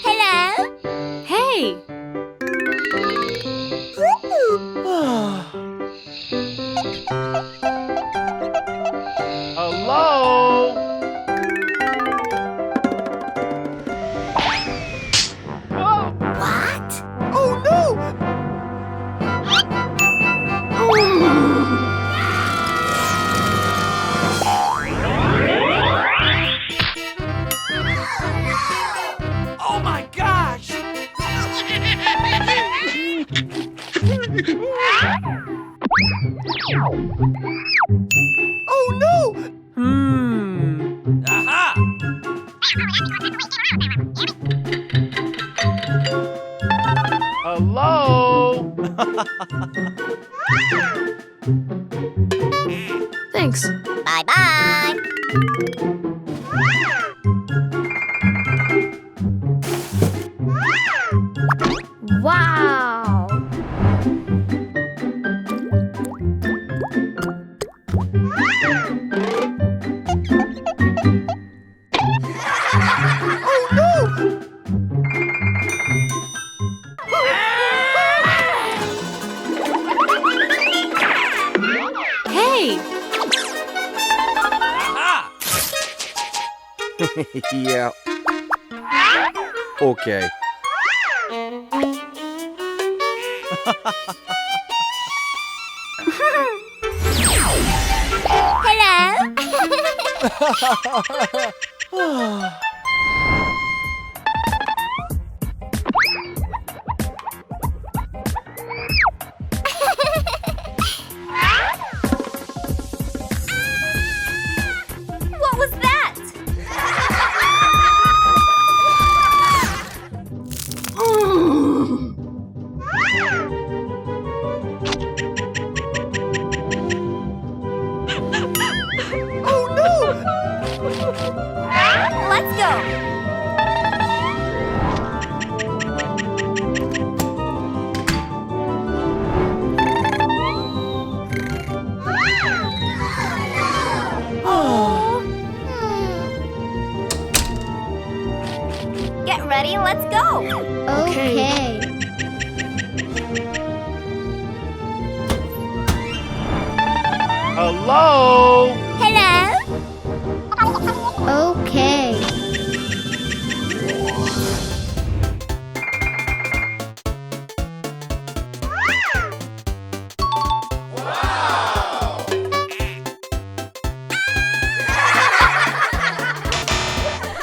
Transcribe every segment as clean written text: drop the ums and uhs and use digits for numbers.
Hello? Hey! Hello? What? Oh no! Oh my gosh! Oh no! Aha! Hello? Thanks. Bye-bye. Wow! Oh no! Hey! Aha! Yeah. Okay. Hello? What was that? Oh no! Let's go. Get ready, let's go. Okay. Hello? Hello? Okay.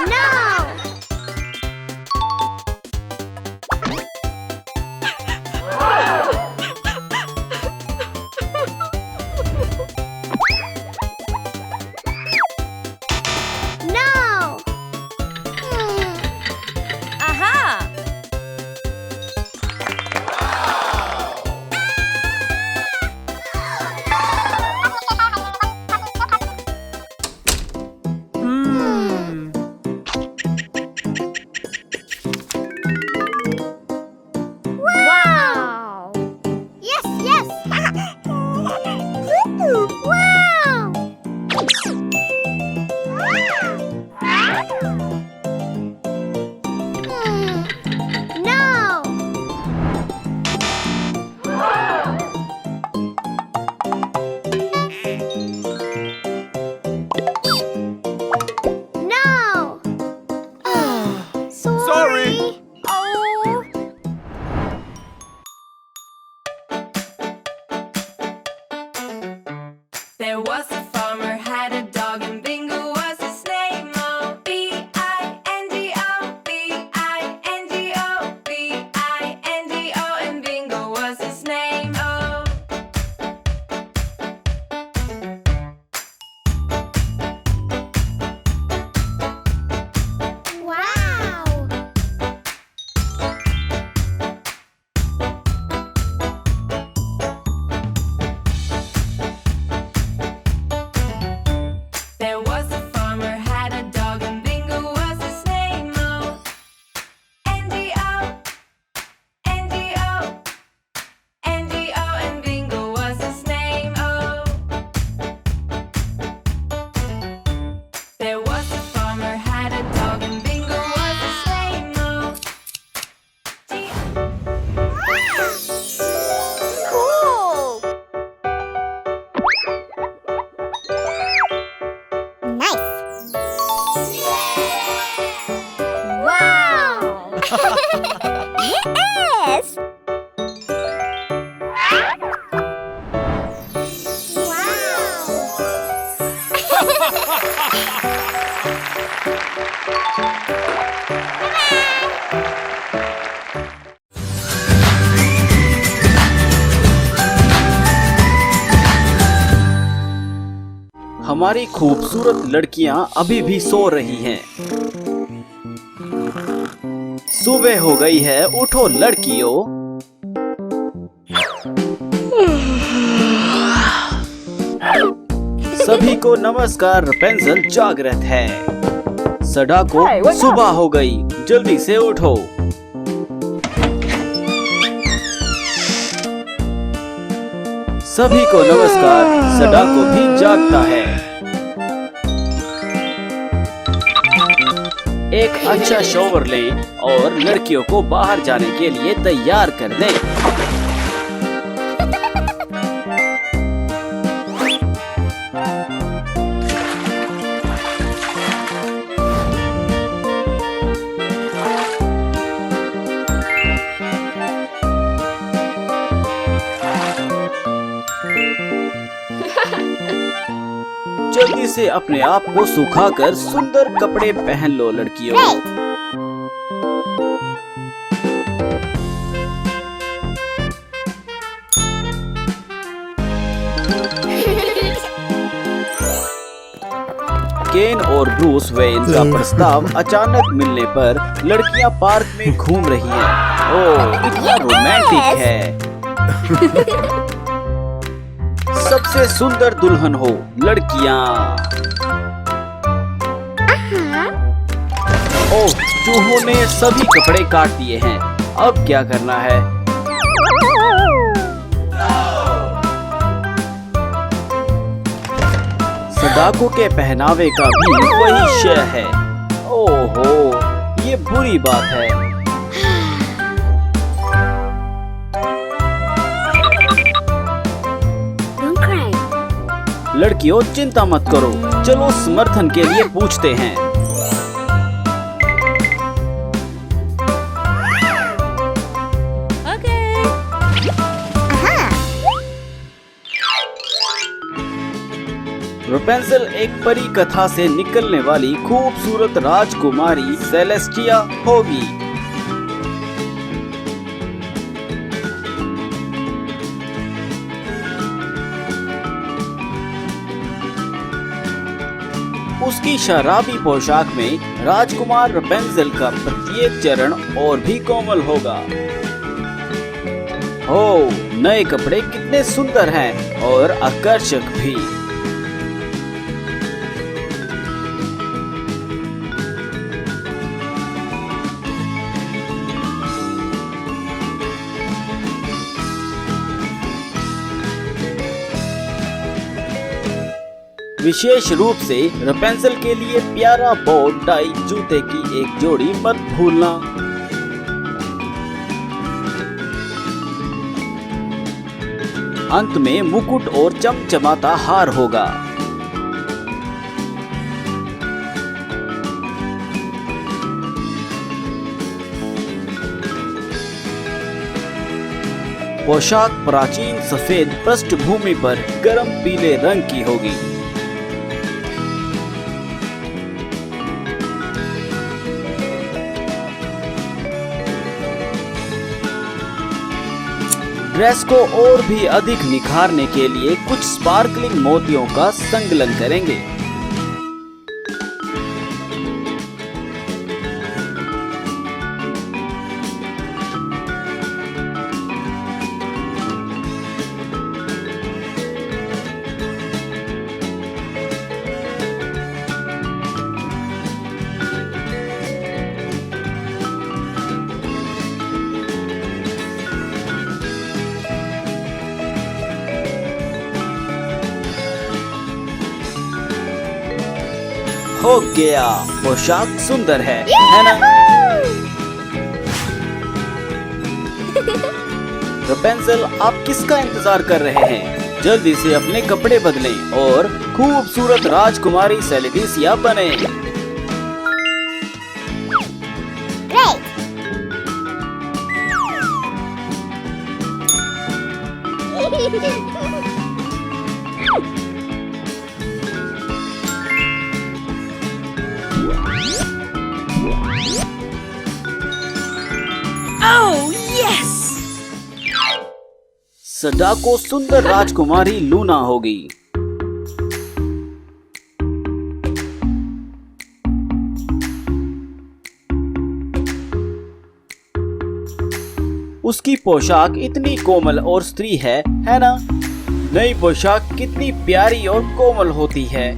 No! No! Aha! Wow! Yes, yes! Wow! No! No! Sorry. Oh! There was a farmer, had a dog, and Bingo was his name. O-B-I-N-G-O. Yes. हमारी खूबसूरत लड़कियां अभी भी सो रही हैं। सुबह हो गई है, उठो लड़कियों। सभी को नमस्कार, पेंसिल जागृत है। सडा को सुबह हो गई, जल्दी से उठो। सभी को नमस्कार, सडा को भी जागता है। एक अच्छा शॉवर लें और लड़कियों को बाहर जाने के लिए तैयार कर दें। जल्दी से अपने आप को सुखाकर सुंदर कपड़े पहन लो लड़कियों। केन और ब्रूस वेन का प्रस्ताव अचानक मिलने पर लड़कियां पार्क में घूम रही हैं। ओह, कितना रोमांटिक है। सबसे सुंदर दुल्हन हो लड़कियां। ओह, चूहों ने सभी कपड़े काट दिए हैं। अब क्या करना है? सदाको के पहनावे का भी वही शय है। ओहो, ये बुरी बात है। लड़कियों, चिंता मत करो, चलो समर्थन के लिए पूछते हैं। रेपेंसिल एक परी कथा से निकलने वाली खूबसूरत राजकुमारी सेलेस्टिया होगी। उसकी शराबी पोशाक में राजकुमार रेपेंसिल का प्रत्येक चरण और भी कोमल होगा। हो, नए कपड़े कितने सुंदर हैं और आकर्षक भी। विशेष रूप से रेपेंसिल के लिए प्यारा बो टाई जूते की एक जोड़ी मत भूलना। अंत में मुकुट और चमचमाता हार होगा। पोशाक प्राचीन सफेद पृष्ठभूमि पर गर्म पीले रंग की होगी। ड्रेस को और भी अधिक निखारने के लिए कुछ स्पार्कलिंग मोतियों का संकलन करेंगे। हो गया, पोशाक सुंदर है ना? रेपेंसिल, आप किसका इंतजार कर रहे हैं? जल्दी से अपने कपड़े बदलें और खूबसूरत राजकुमारी सेलेस्टिया बने। Oh, yes! सडाको सुंदर राजकुमारी लूना होगी। उसकी पोशाक इतनी कोमल और स्त्री है ना? नई पोशाक कितनी प्यारी और कोमल होती है।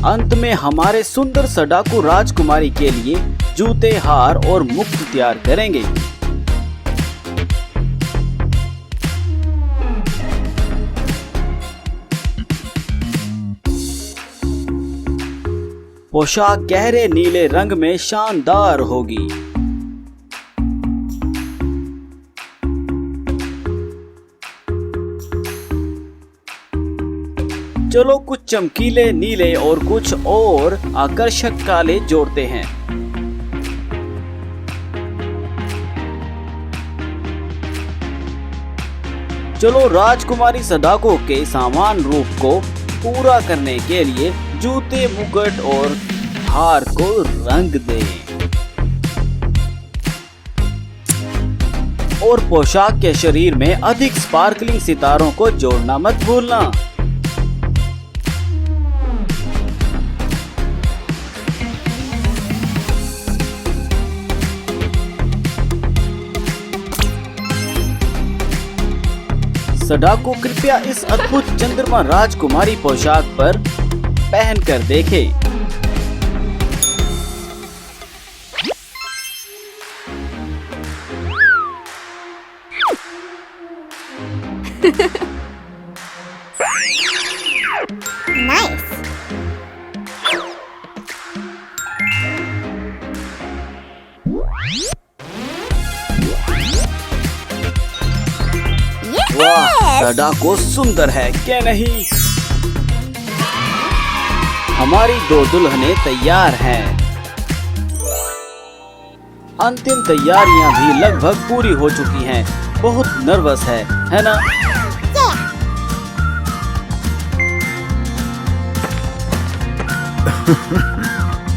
अंत में हमारे सुंदर सडाको राजकुमारी के लिए जूते, हार और मुकुट तैयार करेंगे। पोशाक गहरे नीले रंग में शानदार होगी। चलो कुछ चमकीले नीले और कुछ और आकर्षक काले जोड़ते हैं। चलो राजकुमारी सडाको के समान रूप को पूरा करने के लिए जूते, मुकुट और हार को रंग दें। और पोशाक के शरीर में अधिक स्पार्कलिंग सितारों को जोड़ना मत भूलना। सडाको कृपया इस अद्भुत चंद्रमा राजकुमारी पोशाक पर पहनकर देखें। Nice. वाह, सडाको सुंदर है क्या नहीं? हमारी दो दुल्हनें तैयार हैं। अंतिम तैयारियां भी लगभग पूरी हो चुकी हैं। बहुत नर्वस है ना?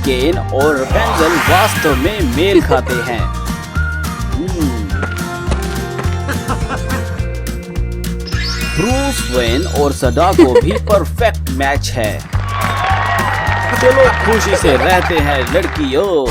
केन और रपेंजल वास्तव में मेल खाते हैं। ब्रूस वेन और सडाको भी परफेक्ट मैच है। चलो खुशी से रहते हैं लड़कियों।